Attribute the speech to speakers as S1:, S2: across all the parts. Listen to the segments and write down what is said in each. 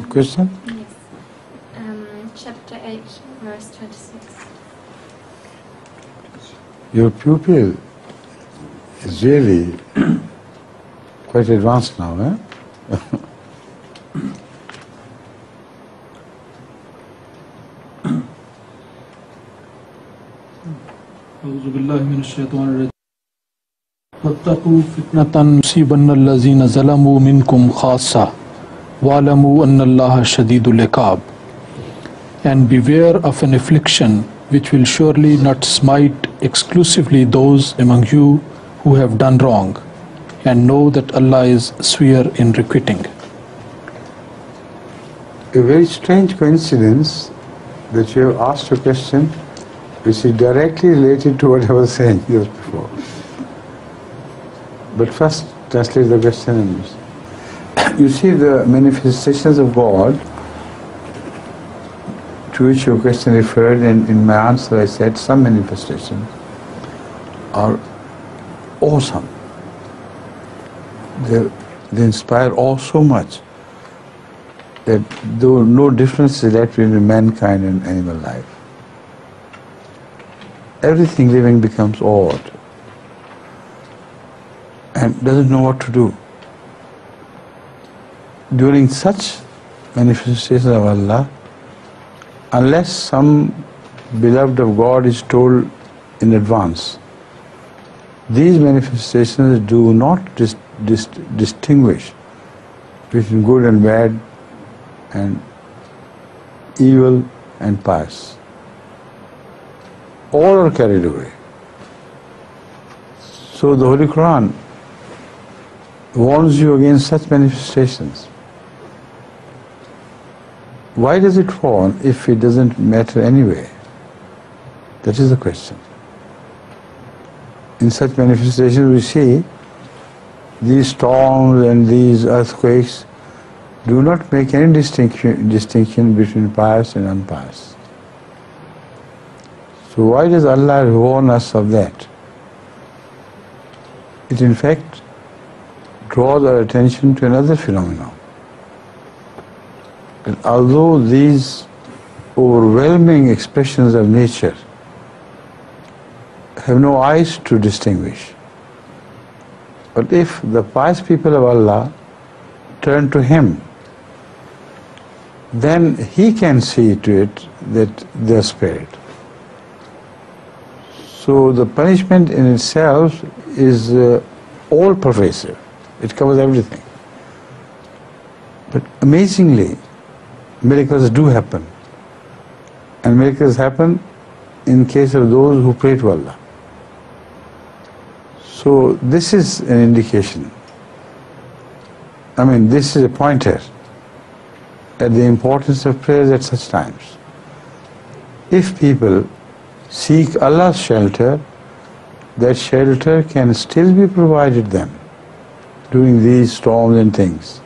S1: question?
S2: Yes. Chapter 8, verse 26.
S1: Your pupil is really quite advanced now, eh?
S3: أعوذ بالله من الشيطان الرجيم واتقوا فتنة تصيبن الذين ظلموا منكم خاصة واعلموا أن الله شديد العقاب. And beware of an affliction which will surely not smite exclusively those among you who have done wrong, and know that Allah is severe in requiting.
S1: A very strange coincidence that you have asked a question which is directly related to what I was saying just before. But first, translate the question. You see, the manifestations of God to which your question referred, and in my answer I said some manifestations are awesome. They inspire awe so much that there was no difference left between mankind and animal life. Everything living becomes awed and doesn't know what to do. During such manifestations of Allah, unless some beloved of God is told in advance, these manifestations do not distinguish between good and bad and evil and pious. All are carried away. So the Holy Quran warns you against such manifestations. Why does it warn if it doesn't matter anyway? That is the question. In such manifestations we see these storms and these earthquakes do not make any distinction between pious and unpious. So why does Allah warn us of that? It in fact draws our attention to another phenomenon. That although these overwhelming expressions of nature have no eyes to distinguish, but if the pious people of Allah turn to Him, then He can see to it that they are spared. So the punishment in itself is all-pervasive. It covers everything. But amazingly, miracles do happen. And miracles happen in case of those who pray to Allah. So this is an indication. This is a pointer at the importance of prayers at such times. If people seek Allah's shelter, that shelter can still be provided them during these storms and things.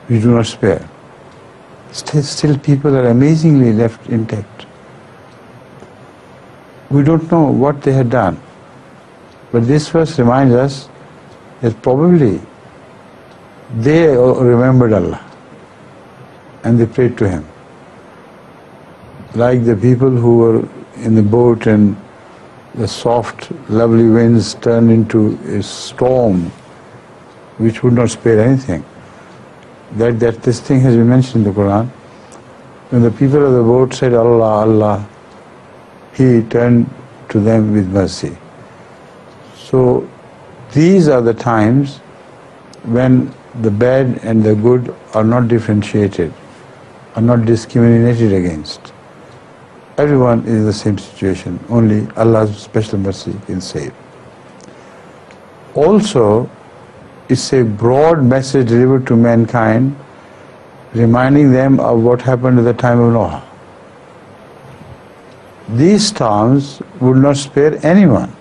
S1: We do not spare. Still people are amazingly left intact. We don't know what they had done. But this verse reminds us that probably they remembered Allah and they prayed to Him. Like the people who were in the boat and the soft, lovely winds turned into a storm which would not spare anything. That this thing has been mentioned in the Quran. When the people of the boat said, Allah, Allah, He turned to them with mercy. So these are the times when the bad and the good are not differentiated, are not discriminated against. Everyone is in the same situation, only Allah's special mercy can save. Also, it's a broad message delivered to mankind, reminding them of what happened at the time of Noah. These storms would not spare anyone.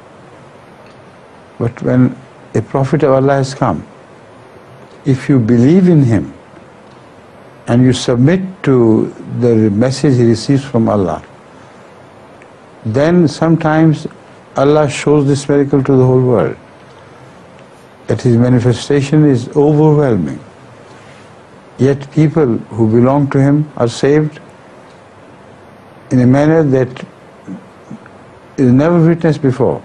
S1: But when a prophet of Allah has come, if you believe in him and you submit to the message he receives from Allah, then sometimes Allah shows this miracle to the whole world, that His manifestation is overwhelming. Yet people who belong to him are saved in a manner that is never witnessed before.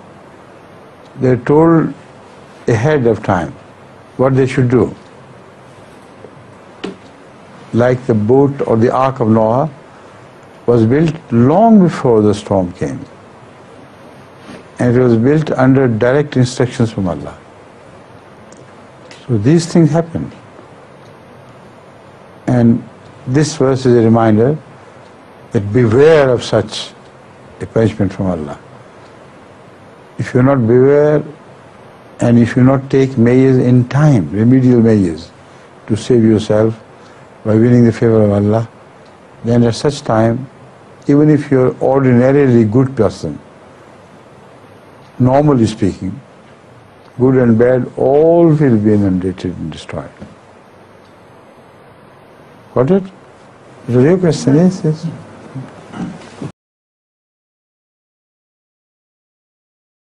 S1: They are told ahead of time what they should do. Like the boat or the ark of Noah was built long before the storm came. And it was built under direct instructions from Allah. So these things happen. And this verse is a reminder that beware of such a punishment from Allah. If you not beware and if you not take measures in time, remedial measures, to save yourself by winning the favor of Allah, then at such time, even if you're ordinarily good person, normally speaking, good and bad, all will be inundated and destroyed. Got it? Is that your question? Yes, yes.